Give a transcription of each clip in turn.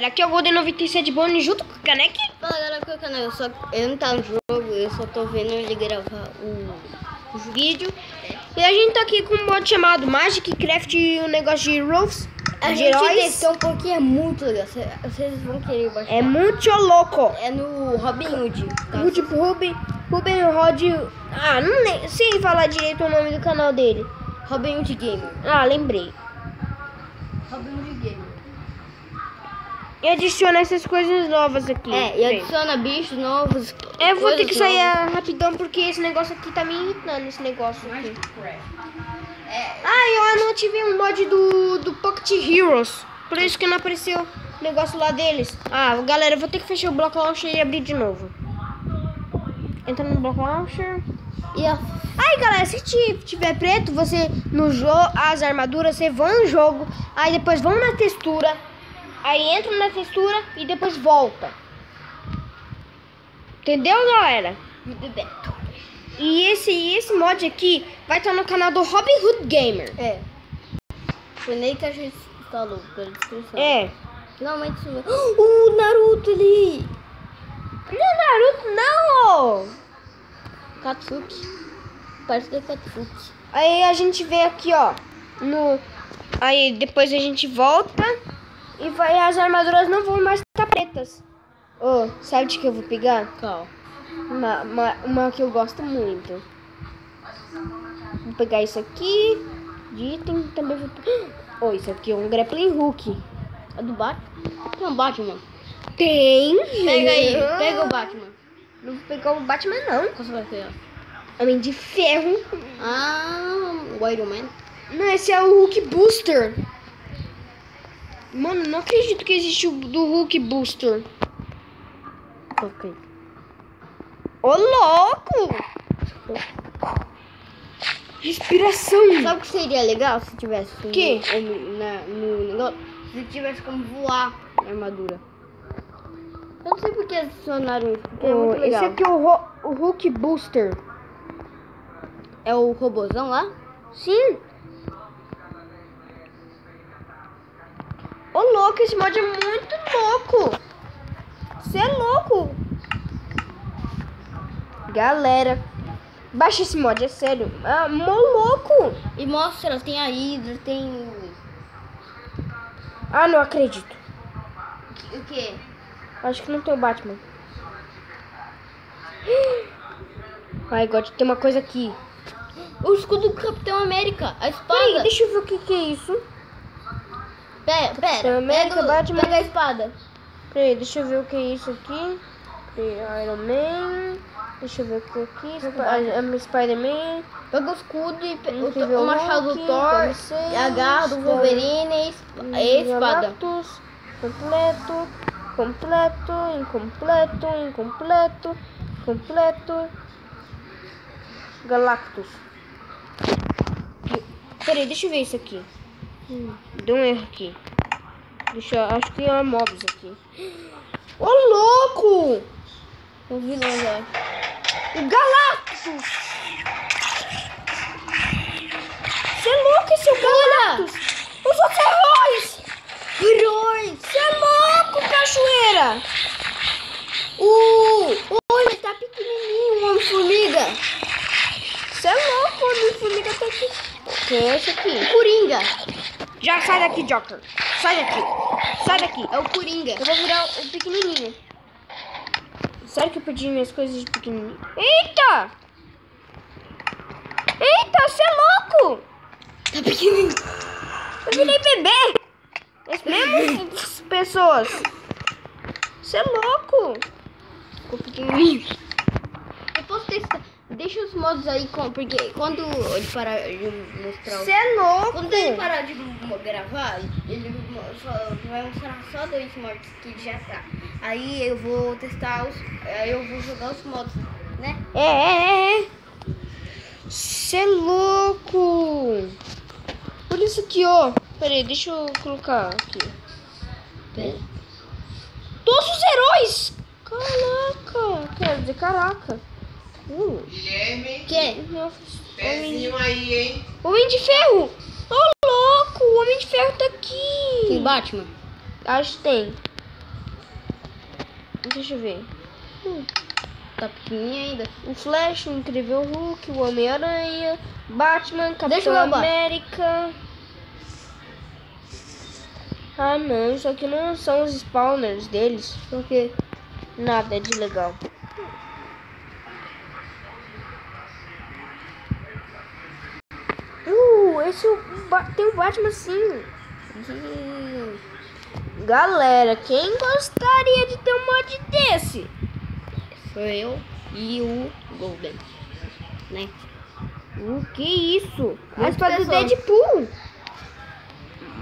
Aqui é o Golden 97 Bone junto com o Caneque. Fala galera, qual é o canal? Eu não tá no jogo, eu só tô vendo ele gravar o vídeo. E a gente tá aqui com um mod chamado Magic Craft e um negócio de Heroes. A gente testou um pouquinho, é muito legal. Vocês vão querer baixar. É muito louco. É no Robin Hood. Tá? Ruben Rod. Ah, não sei falar direito o nome do canal dele. Robin Hood Gamer. Ah, lembrei. Robin Hood Gamer. E adiciona essas coisas novas aqui. E adiciona bichos novos. Eu vou ter que sair rapidão porque esse negócio aqui tá me irritando, esse negócio aqui. Eu não tive um mod do Pocket Heroes. Por isso que não apareceu o negócio lá deles. Galera, eu vou ter que fechar o Block Launcher e abrir de novo. Entra no Block Launcher. Aí galera, se tiver preto, você no jogo, as armaduras, você vão no jogo, aí depois vão na textura, aí entra na textura e depois volta. Entendeu, galera? E esse mod aqui vai estar no canal do Robin Hood Gamer. Foi nem que a gente instalou pela descrição. Finalmente sumiu. O Naruto ali! Não é Naruto, não! Katsuki. Parece que é Katsuki. Aí a gente vê aqui, ó. Aí depois a gente volta e as armaduras não vão mais estar pretas. Sabe de que eu vou pegar? Qual? Uma que eu gosto muito. Vou pegar isso aqui. De item também vou pegar. Isso aqui é um grappling hook. É do Batman? Tem um Batman? Tem. Pega aí, pega o Batman. Não vou pegar o Batman, não. Qual você vai pegar? Homem de Ferro. O Iron Man. Não, esse é o Hulk Booster. Mano, não acredito que existe o do Hulk Booster. Ok. Ô, louco! Respiração. Sabe o que seria legal se tivesse O quê? no negócio? Se tivesse como voar na armadura. Eu não sei porque adicionaram isso, porque é muito legal. Esse aqui é o Hulk Booster. É o robôzão lá? Sim. Ô, louco, esse mod é muito louco. Você é louco. Galera, baixa esse mod, é sério. Mó louco. E mostra, tem a Hydra, tem... Não acredito. O quê? Acho que não tem o Batman. Ai, God, tem uma coisa aqui. O escudo do Capitão América, a espada. Peraí, deixa eu ver o que é isso. Pera, Capitão América, Batman. Pega a espada. Peraí, deixa eu ver o que é isso aqui. Iron Man. Deixa eu ver o que é aqui. Spider-Man. Pega o escudo e Incrível o machado do Hulk, Thor, P6, e a garra do Wolverine e a espada. Galactus, completo. Galactus. Peraí, deixa eu ver isso aqui. Deu um erro aqui. Acho que é mobs aqui. Ô, louco! O vilão já. O Galactus! Você é louco, esse é o Galactus! Os outros heróis! Você é louco, cachoeira! Olha, tá pequenininho o Homem-Formiga. Você é louco, o Homem-Formiga tá aqui. Quem é esse aqui? Coringa. Já sai daqui, Joker. Sai daqui. É o Coringa. Eu vou virar o pequenininho. Sério que eu perdi minhas coisas de pequenininho? Eita, você é louco! Tá pequenininho. Eu virei bebê! As mesmas pessoas. Você é louco! Ficou pequenininho. Eu posso testar. Deixa os modos aí, porque quando ele parar de mostrar... Você é louco! Quando ele parar de gravar, ele vai mostrar só 2 modos que já tá. Aí eu vou testar eu vou jogar os modos, né? Você é louco! Olha isso aqui, ó. Pera aí, deixa eu colocar aqui. Pera. Todos os heróis! Caraca! Quero dizer, caraca. Guilherme, Que? pezinho aí, hein? Homem de Ferro! Ô, louco! O Homem de Ferro tá aqui! Tem Batman? Acho que tem. Deixa eu ver. Tá pequenininho ainda. O Flash, o Incrível Hulk, o Homem-Aranha, Batman, Deixa Capitão eu roubar. América. Ah não, isso aqui não são os spawners deles. Por quê? Nada de legal. Esse tem o Batman sim. Galera, quem gostaria de ter um mod desse? Sou eu e o Golden, né? O que isso? A Muito espada do pessoal. Deadpool.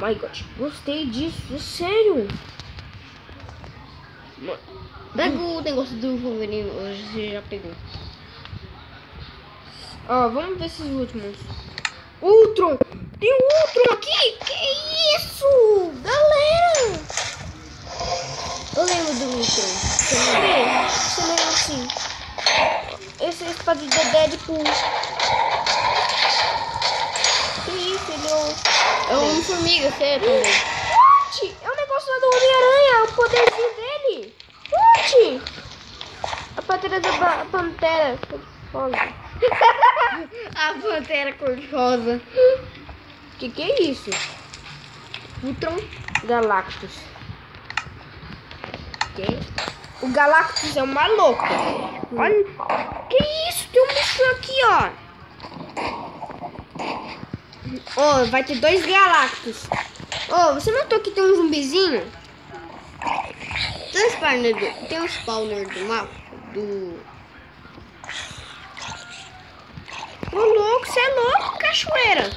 My God, gostei disso, sério. Pega o negócio do Wolverine, hoje você já pegou. Ó, vamos ver esses últimos. Ultron! Tem um Ultron aqui! Que isso? Galera! Eu lembro do Ultron. Você lembra assim? Esse é a espada do Deadpool. Que isso? Ele é É o Homem-Formiga, você também. What? É o negócio lá do Homem-Aranha, o poderzinho dele. What? A pantera da Pantera. Rosa. A Pantera cor-de-rosa. Que é isso? Ultron Galactus. O Galactus é um maluco. Olha. Que isso? Tem um bicho aqui, ó. Ó, vai ter 2 Galactus. Ó, você notou que tem um zumbizinho? Tem um spawner do mapa do... Ô louco, você é louco, cachoeira.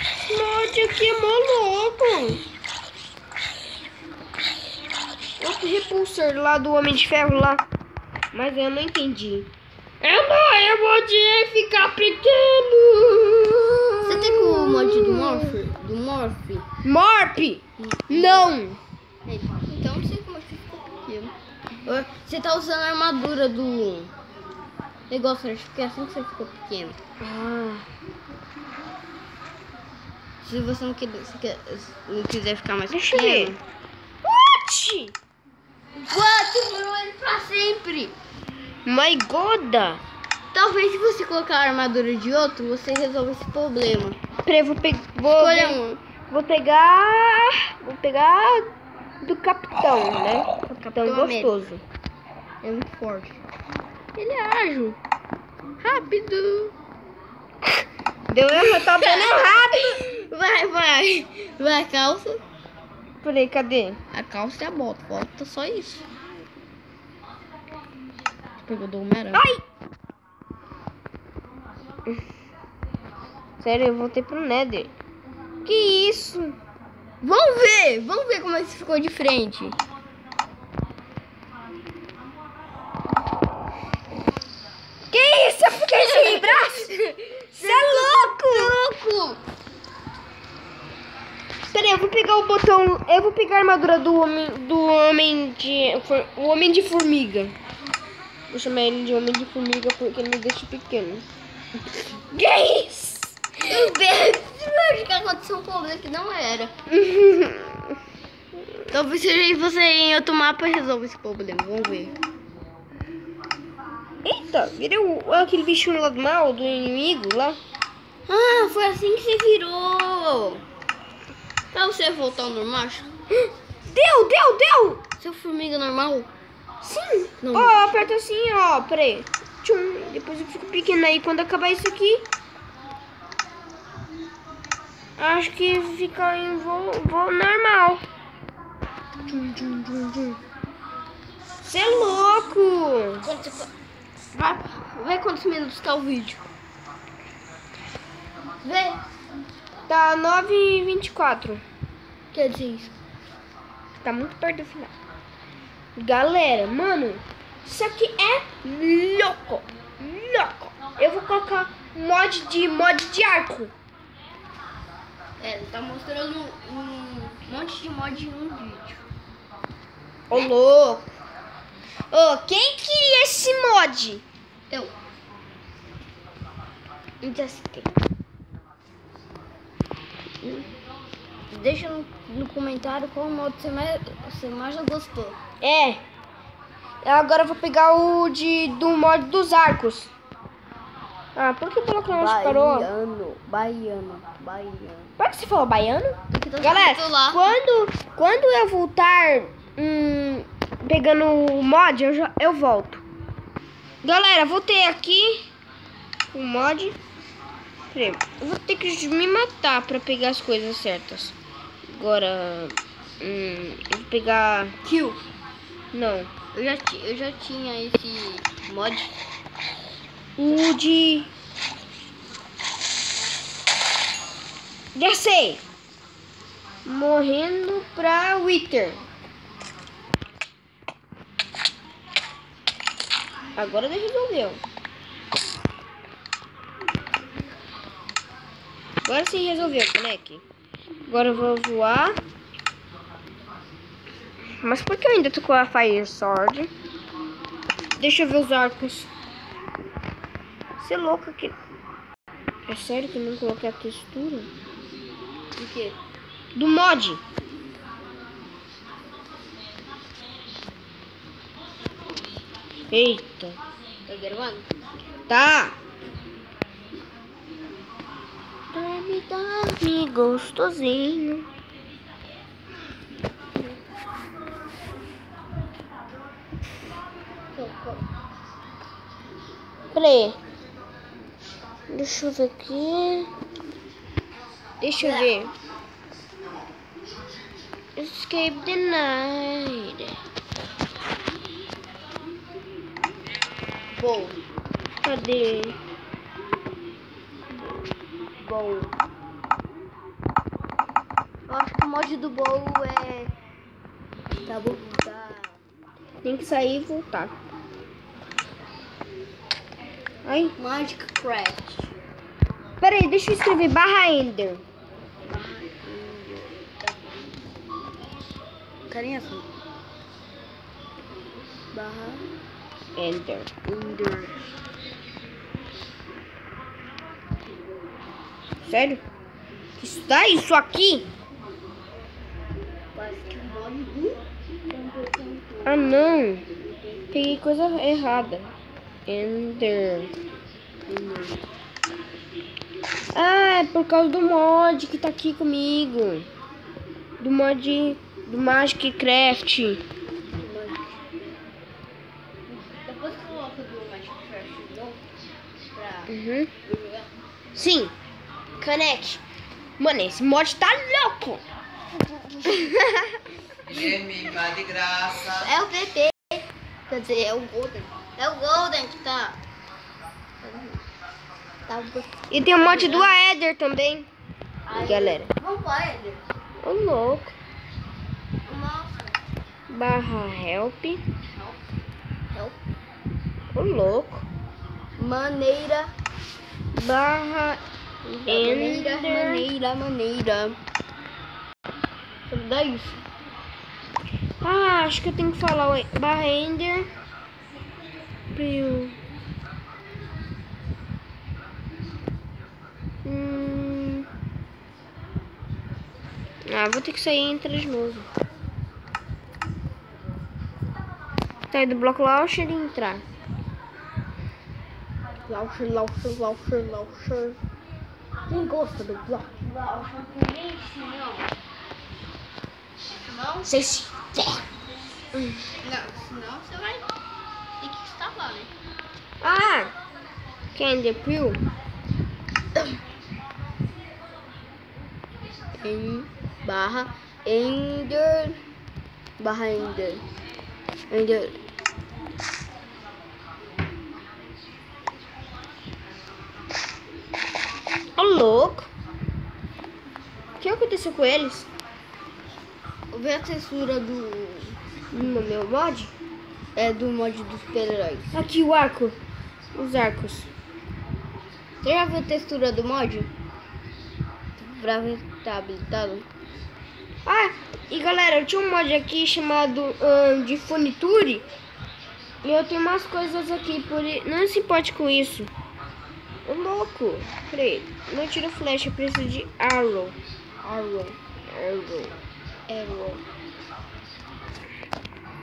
Esse mod aqui é mó louco. O repulsor lá do Homem de Ferro lá. Mas eu não entendi. Eu podia ficar pequeno. Você tem com o mod do Morph? Morp! Não! Então não sei como é que você ficou pequeno. Você tá usando a armadura do negócio, acho que é assim que você ficou pequeno. Ah, Se você não quiser ficar mais deixa eu pequeno. ver. What? Você virou ele pra sempre. My God! Talvez se você colocar a armadura de outro, você resolva esse problema. Peraí, Escolha um. vou pegar do Capitão, né? Capitão gostoso. É muito forte. Ele é ágil. Rápido. Deu erro, tá dando errado. Vai, calça. Peraí, cadê? A calça e a bota. Falta só isso. Pegou do Homem-Aranha. Ai! Sério, eu voltei pro Nether. Que isso? Vamos ver como é que você ficou de frente. Que isso? Eu fiquei sem braço? Você é louco! Peraí, eu vou pegar o botão. Eu vou pegar a armadura do homem de formiga. Vou chamar ele de Homem de Formiga porque ele me deixa pequeno. Que isso? Eu acho que aconteceu um problema que não era. Talvez seja você em outro mapa resolva esse problema. Vamos ver. Eita, virei aquele bichinho lá do mal, do inimigo lá. Ah, foi assim que você virou. Pra você voltar ao normal? Deu! Seu formiga normal? Sim. Não. Ó, aperta assim, ó, peraí. Tchum, depois eu fico pequeno aí. Quando acabar isso aqui, acho que fica em voo normal. Tchum. Você é louco. Vê quantos minutos tá o vídeo. Vê. Tá 9h24. Quer dizer isso. Tá muito perto do final. Galera, mano, isso aqui é louco. Eu vou colocar mod de arco. Ele tá mostrando um monte de mod em um vídeo. Ô, louco. Ô, quem queria esse mod? Eu. Já citei. Deixa no comentário qual modo você mais gostou. É, Agora eu vou pegar o do mod dos arcos. Ah, por que o Block Launcher parou? Baiano. Por que você falou baiano? Tá Galera, lá. quando eu voltar pegando o mod, eu volto. Galera, voltei aqui o mod. Peraí, eu vou ter que me matar pra pegar as coisas certas. Agora, eu vou pegar... Kill. Não. Eu já tinha esse mod. O de... Já sei. Morrendo pra Wither. Agora resolveu. Agora sim resolveu, moleque. Agora eu vou voar. Mas por que eu ainda tô com a Fire Sword? Deixa eu ver os arcos. Você é louco aqui. É sério que eu não coloquei a textura? O quê? Do mod. Eita. Tá gravando? Tá. Dorme gostosinho. Peraí. Deixa eu ver aqui. Deixa eu ver. Escape denied. Bom. Cadê? Bom. Eu acho que o mod do Bowl é... Tá bom, tá... Tem que sair e voltar. Ai. Magic Craft. Peraí, deixa eu escrever /Ender. Carinha assim. Ender. Ender. Sério? Está isso aqui? Parece que o mod do... Ah, não. Peguei coisa errada. Ender. Ah, é por causa do mod que tá aqui comigo. Do mod do Magic Craft. Depois coloca do Magic Craft de novo pra Uhum. jogar. Sim. Connect. Mano, esse mod tá louco. Guilherme, vai de graça. É o PP. Quer dizer, é o Golden. É o Golden que tá... E tem o mod do Aether também. Aí, Galera. vamos pra ele. Ô louco. Nossa. /help. Help. Ô louco. Maneira. /Ender. Maneira. Dá isso. Ah, acho que eu tenho que falar o /Ender. Ah, vou ter que sair e entrar de novo. Sair do Block Launcher e entrar. Launcher. Quem gosta do Block Launcher? Não? Sei se... Não, senão você vai ter que instalar, né? Ah! Candy Pill. Ender. Ô louco. O que aconteceu com eles? Vê a textura do No meu mod? É do mod dos super-heróis. Aqui o arco. Os arcos. Você já viu a textura do mod? Pra ver se tá habilitado. Ah, e galera, eu tinha um mod aqui chamado de Furniture. E eu tenho umas coisas aqui, não se importe com isso. Ô louco. Peraí, não tira flecha, eu preciso de arrow.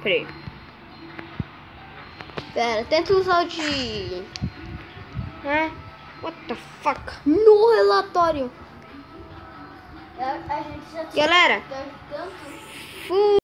Peraí. Pera, tenta usar o de... What the fuck? No relatório. A gente já Galera, tanto. fui.